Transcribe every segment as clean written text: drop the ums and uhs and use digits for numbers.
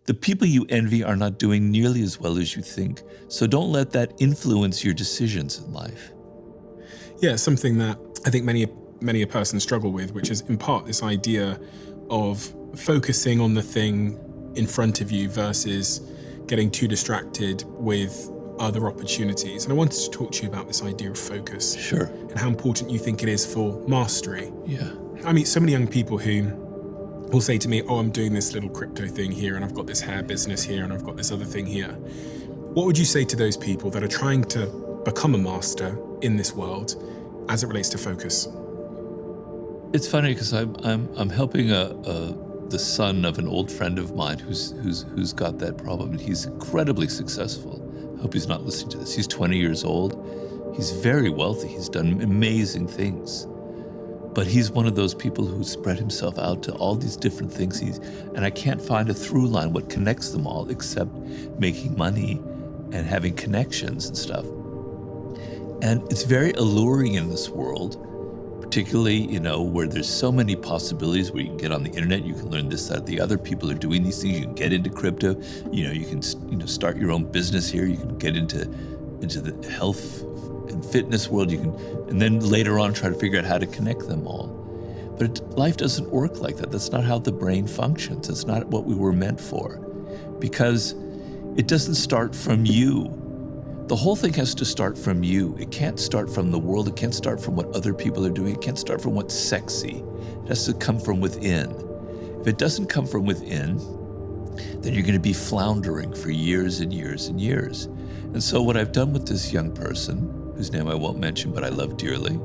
The people you envy are not doing nearly as well as you think, so don't let that influence your decisions in life. Yeah, something that I think many a person struggle with, which is in part this idea of focusing on the thing in front of you versus getting too distracted with other opportunities. And I wanted to talk to you about this idea of focus. Sure. And how important you think it is for mastery. Yeah. I meet so many young people who will say to me, oh, I'm doing this little crypto thing here, and I've got this hair business here, and I've got this other thing here. What would you say to those people that are trying to become a master in this world as it relates to focus? It's funny because I'm helping the son of an old friend of mine who's got that problem, and he's incredibly successful. I hope he's not listening to this. He's 20 years old. He's very wealthy. He's done amazing things. But he's one of those people who spread himself out to all these different things. And I can't find a through line, what connects them all, except making money and having connections and stuff. And it's very alluring in this world, particularly, where there's so many possibilities, where you can get on the internet, you can learn this, that, the other. People are doing these things. You can get into crypto. You can start your own business here. You can get into the health and fitness world. And then later on try to figure out how to connect them all. But life doesn't work like that. That's not how the brain functions. It's not what we were meant for, because it doesn't start from you. The whole thing has to start from you. It can't start from the world. It can't start from what other people are doing. It can't start from what's sexy. It has to come from within. If it doesn't come from within, then you're going to be floundering for years and years and years. And so what I've done with this young person, whose name I won't mention but I love dearly,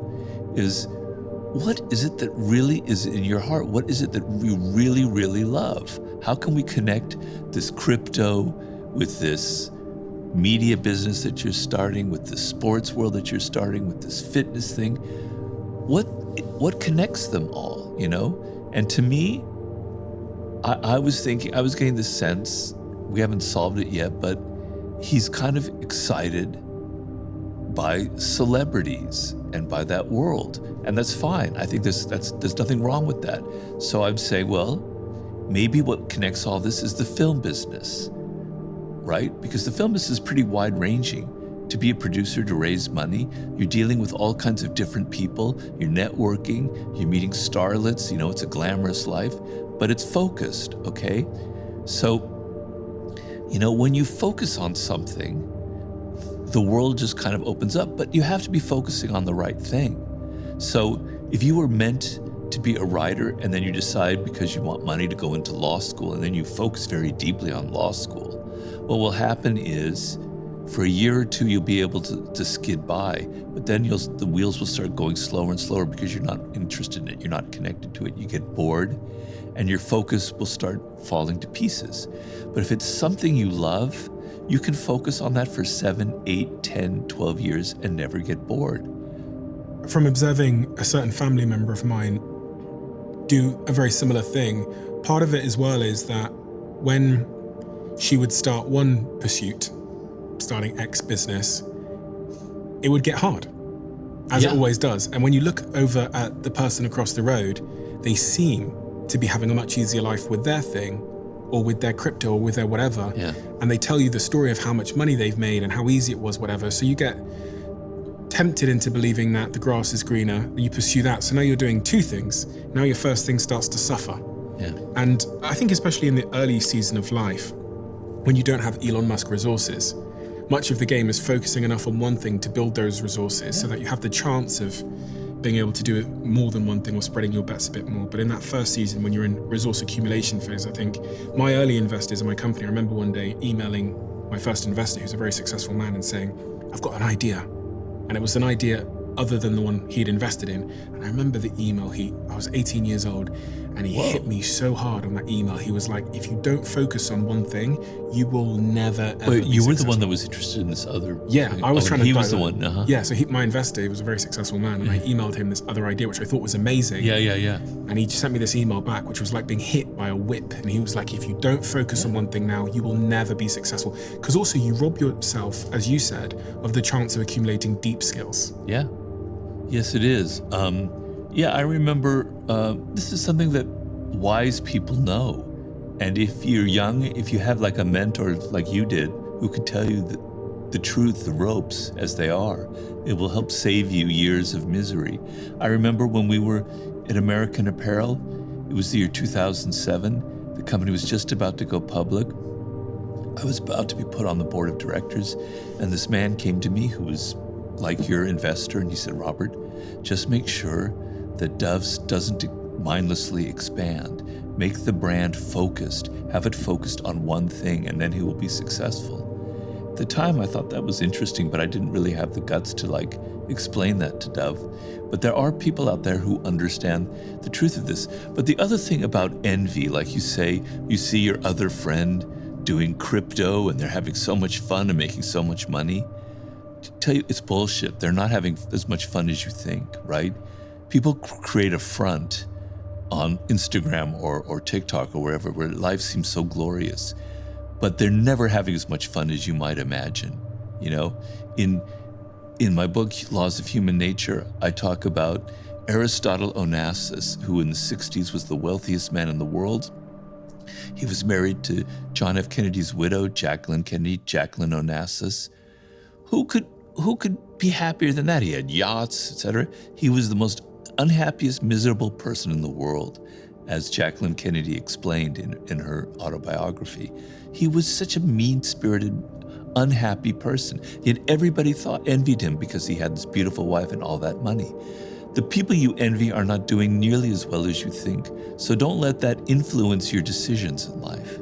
is what is it that really is in your heart? What is it that you really, really love? How can we connect this crypto with this media business that you're starting, with the sports world that you're starting, with this fitness thing? What connects them all, And to me, I was getting this sense, we haven't solved it yet, but he's kind of excited by celebrities and by that world. And that's fine. I think there's nothing wrong with that. So I'm saying, well, maybe what connects all this is the film business, right? Because the film business is pretty wide-ranging. To be a producer, to raise money, you're dealing with all kinds of different people, you're networking, you're meeting starlets, it's a glamorous life, but it's focused, okay? So, when you focus on something, the world just kind of opens up, but you have to be focusing on the right thing. So if you were meant to be a writer and then you decide because you want money to go into law school and then you focus very deeply on law school, what will happen is for a year or two, you'll be able to skid by, but then the wheels will start going slower and slower because you're not interested in it, you're not connected to it, you get bored, and your focus will start falling to pieces. But if it's something you love, you can focus on that for 7, 8, 10, 12 years and never get bored. From observing a certain family member of mine do a very similar thing, part of it as well is that when she would start one pursuit, starting X business, it would get hard, as it always does. And when you look over at the person across the road, they seem to be having a much easier life with their thing, or with their crypto, or with their whatever. Yeah. And they tell you the story of how much money they've made and how easy it was, whatever. So you get tempted into believing that the grass is greener, you pursue that. So now you're doing two things. Now your first thing starts to suffer. Yeah. And I think especially in the early season of life, when you don't have Elon Musk resources, much of the game is focusing enough on one thing to build those resources so that you have the chance of being able to do it more than one thing or spreading your bets a bit more. But in that first season, when you're in resource accumulation phase, I think my early investors in my company, I remember one day emailing my first investor, who's a very successful man, and saying, I've got an idea. And it was an idea other than the one he'd invested in. And I remember the email, I was 18 years old, and he hit me so hard on that email. He was like, if you don't focus on one thing, you will never, ever Wait, you be were successful. the one that was interested in this other Yeah, thing. I was trying to... He was the one, Yeah, so my investor, he was a very successful man, and I emailed him this other idea, which I thought was amazing. Yeah. And he sent me this email back, which was like being hit by a whip. And he was like, if you don't focus on one thing now, you will never be successful. Because also you rob yourself, as you said, of the chance of accumulating deep skills. Yeah. Yes, it is. I remember this is something that wise people know. And if you're young, if you have like a mentor like you did, who could tell you the truth, the ropes as they are, it will help save you years of misery. I remember when we were at American Apparel, it was the year 2007. The company was just about to go public. I was about to be put on the board of directors, and this man came to me who was like your investor, and he said, Robert, just make sure that Dove's doesn't mindlessly expand. Make the brand focused, have it focused on one thing, and then he will be successful. At the time, I thought that was interesting, but I didn't really have the guts to explain that to Dove. But there are people out there who understand the truth of this. But the other thing about envy, like you say, you see your other friend doing crypto and they're having so much fun and making so much money. To tell you, it's bullshit. They're not having as much fun as you think, right? People create a front on Instagram or TikTok or wherever, where life seems so glorious, but they're never having as much fun as you might imagine. You know, in my book, Laws of Human Nature, I talk about Aristotle Onassis, who in the 60s was the wealthiest man in the world. He was married to John F. Kennedy's widow, Jacqueline Kennedy, Jacqueline Onassis. Who could be happier than that? He had yachts, etc. He was the most unhappiest, miserable person in the world, as Jacqueline Kennedy explained in her autobiography. He was such a mean-spirited, unhappy person. Yet everybody envied him because he had this beautiful wife and all that money. The people you envy are not doing nearly as well as you think, so don't let that influence your decisions in life.